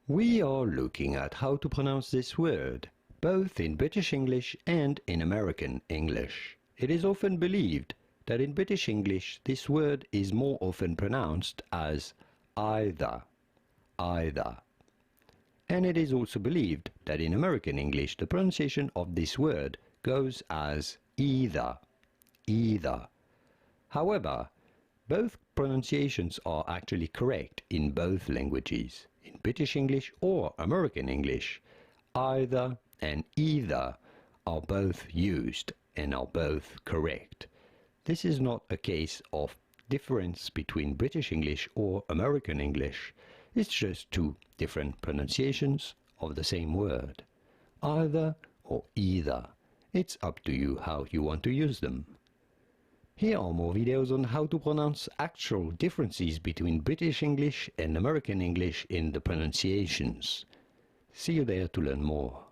We are looking at how to pronounce this word, both in British English and in American English. It is often believed that in British English this word is more often pronounced as æʌðə, æʌδە. And it is also believed that in American English the pronunciation of this word goes as æʌðə, æʌδە. However, both pronunciations are actually correct in both languages. In British English or American English, æʌðə and æʌδە are both used and are both correct. This is not a case of difference between British English or American English. It's just two different pronunciations of the same word. Æʌðə or æʌδە. It's up to you how you want to use them. Here are more videos on how to pronounce actual differences between British English and American English in the pronunciations. See you there to learn more.